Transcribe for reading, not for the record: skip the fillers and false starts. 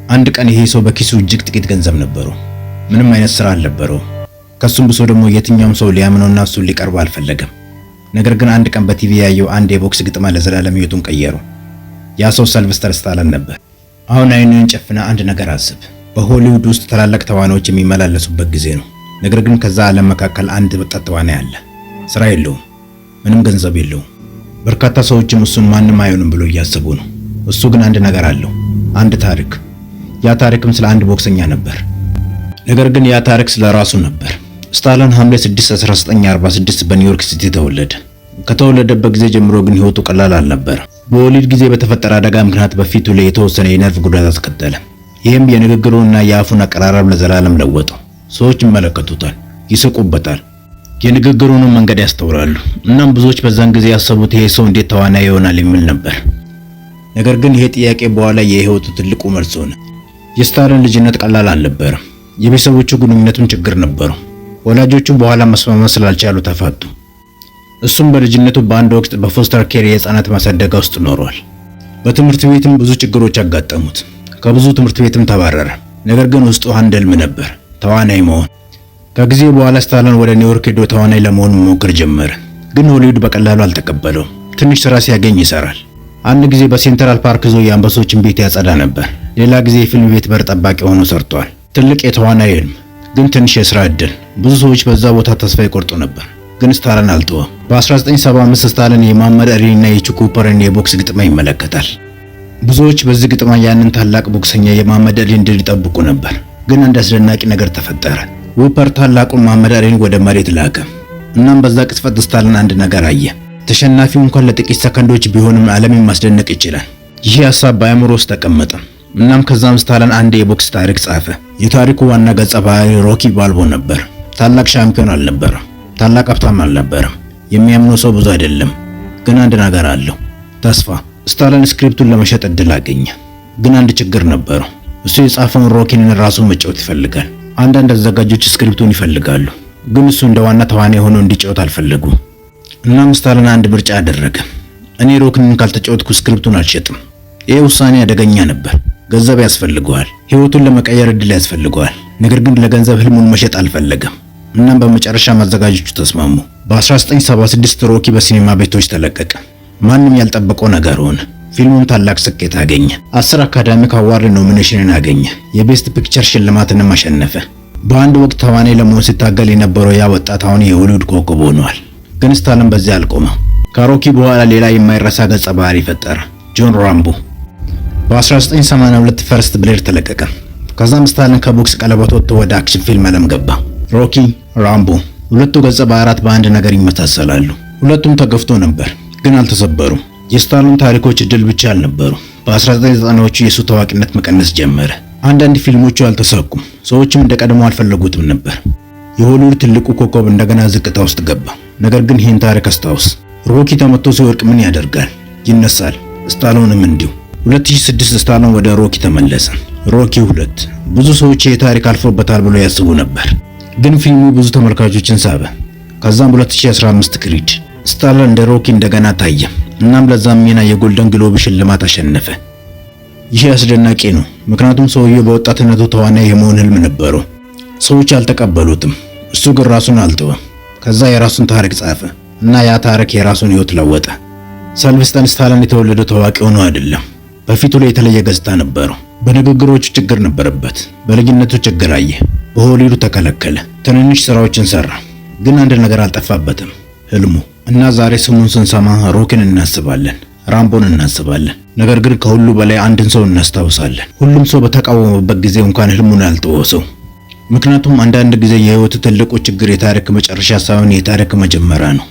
አንድ ቀን ይሄ ሰው በኪሱ እጅግ ጥቂት ገንዘብ ነበረው። ምንም አይነት ስራ አልነበረው። ከሱም ብሶ ደግሞ የትኛውም ሰው ሊያምነውና እሱን ሊቀርብ አልፈለገም። ነገር ግን አንድ ቀን በቲቪ ያየው አንድ የቦክስ ግጥማ ለዘላለም ህይወቱን ቀየረው። ያ ሰው ሲልቨስተር ስታሎን ነበር። አሁን አይንን ጨፍና አንድ ነገር አስብ። በሆሊውድ ውስጥ ታላላቅ ተዋናዮች የሚመላለሱበት ጊዜ ነው። ነገር ግን ከዛ ዓለም መካከል አንድ ወጣት ተዋናይ አለ። ስራ የለውም፣ ምንም ገንዘብ የለውም። በርካታ ሰዎችም እሱን ማንም አይሆንም ብሎ እያሰቡ ነው። እሱ ግን አንድ ነገር አለው፣ አንድ ታሪክ። ያ ታሪክም ስለ አንድ ቦክሰኛ ነበር። ነገር ግን ያ ታሪክ ስለ ራሱ ነበር። ስታሎን ሐምሌ 6 1946 በኒውዮርክ ሲቲ ተወለደ። ከተወለደበት ጊዜ ጀምሮ ግን ህይወቱ ቀላል አልነበረ። በወሊድ ጊዜ በተፈጠረ አደጋ ምክንያት በፊቱ ላይ የተወሰነ የነርቭ ጉዳት አስከተለ። ይህም የንግግሩንና የአፉን አቀራረብ ለዘላለም ለወጠው። ሰዎች ይመለከቱታል፣ ይስቁበታል፣ የንግግሩንም መንገድ ያስተውላሉ። እናም ብዙዎች በዛን ጊዜ ያሰቡት ይሄ ሰው እንዴት ተዋናይ ይሆናል የሚል ነበር። ነገር ግን ይሄ ጥያቄ በኋላ የህይወቱ ትልቁ መልስ ሆነ። የስታሎን ልጅነት ቀላል አልነበረም። የቤተሰቦቹ ግንኙነቱም ችግር ነበረው። ወላጆቹ በኋላ መስማማት ስላልቻሉ ተፋቱ። እሱም በልጅነቱ በአንድ ወቅት በፎስተር ኬር የህፃናት ማሳደጊያ ውስጥ ኖሯል። በትምህርት ቤትም ብዙ ችግሮች አጋጠሙት። ከብዙ ትምህርት ቤትም ተባረረ። ነገር ግን ውስጡ አንድ ህልም ነበር፣ ተዋናይ መሆን። ከጊዜ በኋላ ስታሎን ወደ ኒውዮርክ ሄዶ ተዋናይ ለመሆን መሞከር ጀመረ። ግን ሆሊውድ በቀላሉ አልተቀበለውም። ትንሽ ስራ ሲያገኝ ይሰራል። አንድ ጊዜ በሴንትራል ፓርክ ዞ የአንበሶችን ቤት ያጸዳ ነበር። ሌላ ጊዜ የፊልም ቤት በር ጠባቂ ሆኖ ሰርቷል። ትልቅ የተዋናይ ህልም፣ ግን ትንሽ የስራ እድል። ብዙ ሰዎች በዛ ቦታ ተስፋ ይቆርጡ ነበር፣ ግን ስታሎን አልተወም። በ1975 ስታሎን የሙሐመድ አሊና የቺክ ኩፐርን የቦክስ ግጥማ ይመለከታል። ብዙዎች በዚህ ግጥማ ያንን ታላቅ ቦክሰኛ የሙሐመድ አሊን ድል ይጠብቁ ነበር። ግን አንድ አስደናቂ ነገር ተፈጠረ። ኩፐር ታላቁን ሙሐመድ አሊን ወደ መሬት ላከ። እናም በዛ ቅጽበት ስታሎን አንድ ነገር አየ። ተሸናፊው እንኳን ለጥቂት ሰከንዶች ቢሆንም ዓለምን ማስደነቅ ይችላል። ይህ ሐሳብ በአእምሮ ውስጥ ተቀመጠ። እናም ከዛም ስታሎን አንድ የቦክስ ታሪክ ጻፈ። የታሪኩ ዋና ገጸ ባህሪ ሮኪ ባልቦ ነበር። ታላቅ ሻምፒዮን አልነበረም፣ ታላቅ ሀብታም አልነበረም። የሚያምነው ሰው ብዙ አይደለም፣ ግን አንድ ነገር አለው፣ ተስፋ። ስታሎን ስክሪፕቱን ለመሸጥ እድል አገኘ። ግን አንድ ችግር ነበረው። እሱ የጻፈውን ሮኪንን ራሱን መጫወት ይፈልጋል። አንዳንድ አዘጋጆች ስክሪፕቱን ይፈልጋሉ፣ ግን እሱ እንደ ዋና ተዋናይ ሆኖ እንዲጫወት አልፈለጉም። እናም ስታሎን አንድ ምርጫ አደረገ። እኔ ሮኪንን ካልተጫወትኩ ስክሪፕቱን አልሸጥም። ይህ ውሳኔ አደገኛ ነበር። ገንዘብ ያስፈልገዋል፣ ህይወቱን ለመቀየር እድል ያስፈልገዋል። ነገር ግን ለገንዘብ ህልሙን መሸጥ አልፈለገም። እናም በመጨረሻ አዘጋጆቹ ተስማሙ። በ1976 ሮኪ በሲኔማ ቤቶች ተለቀቀ። ማንም ያልጠበቀው ነገር ሆነ። ፊልሙም ታላቅ ስኬት አገኘ። 10 አካዳሚክ አዋርድ ኖሚኔሽንን አገኘ። የቤስት ፒክቸር ሽልማትንም አሸነፈ። በአንድ ወቅት ተዋናይ ለመሆን ሲታገል የነበረው ያ ወጣት አሁን የሆሊውድ ኮከብ ሆኗል። ግን ስታሎን በዚያ አልቆመም። ከሮኪ በኋላ ሌላ የማይረሳ ገጸ ባህሪ ፈጠረ፣ ጆን ራምቦ። በ1982 ፈርስት ብሌድ ተለቀቀ። ከዛም ስታሎን ከቦክስ ቀለበት ወጥቶ ወደ አክሽን ፊልም ዓለም ገባ። ሮኪ፣ ራምቦ፣ ሁለቱ ገጸ ባህሪያት በአንድ ነገር ይመሳሰላሉ። ሁለቱም ተገፍቶ ነበር፣ ግን አልተሰበሩም። የስታሎን ታሪኮች ድል ብቻ አልነበሩ። በ1990ዎቹ የሱ ታዋቂነት መቀነስ ጀመረ። አንዳንድ ፊልሞቹ አልተሳኩም። ሰዎችም እንደቀድሞ አልፈለጉትም ነበር። የሆሊውድ ትልቁ ኮከብ እንደገና ዝቅታ ውስጥ ገባ። ነገር ግን ይህን ታሪክ አስታውስ። ሮኪ ተመቶ ሲወድቅ ምን ያደርጋል? ይነሳል። ስታሎንም እንዲሁ። 2006 ስታሎን ወደ ሮኪ ተመለሰ። ሮኪ 2 ብዙ ሰዎች የታሪክ አልፎበታል ብሎ ያስቡ ነበር፣ ግን ፊልሙ ብዙ ተመልካቾችን ሳበ። ከዛም 2015 ክሪድ ስታሎን እንደ ሮኪ እንደገና ታየ። እናም ለዛም ሚና የጎልደን ግሎብ ሽልማት አሸነፈ። ይህ አስደናቂ ነው፣ ምክንያቱም ሰውየው በወጣትነቱ ተዋናይ የመሆን ህልም ነበረው። ሰዎች አልተቀበሉትም። እሱ ግን ራሱን አልተወም። ከዛ የራሱን ታሪክ ጻፈ እና ያ ታሪክ የራሱን ህይወት ለወጠ። ሲልቨስተር ስታሎን የተወለደው ታዋቂ ሆኖ አይደለም። በፊቱ ላይ የተለየ ገጽታ ነበረው። በንግግሮቹ ችግር ነበረበት። በልጅነቱ ችግር አየ። በሆሊውድ ተከለከለ። ትንንሽ ስራዎችን ሰራ፣ ግን አንድ ነገር አልጠፋበትም፣ ህልሙ። እና ዛሬ ስሙን ስንሰማ ሮኪን እናስባለን፣ ራምቦን እናስባለን። ነገር ግን ከሁሉ በላይ አንድን ሰው እናስታውሳለን። ሁሉም ሰው በተቃወመበት ጊዜ እንኳን ህልሙን ያልተወ ሰው። ምክንያቱም አንዳንድ ጊዜ የህይወት ትልቁ ችግር የታሪክ መጨረሻ ሳይሆን የታሪክ መጀመሪያ ነው።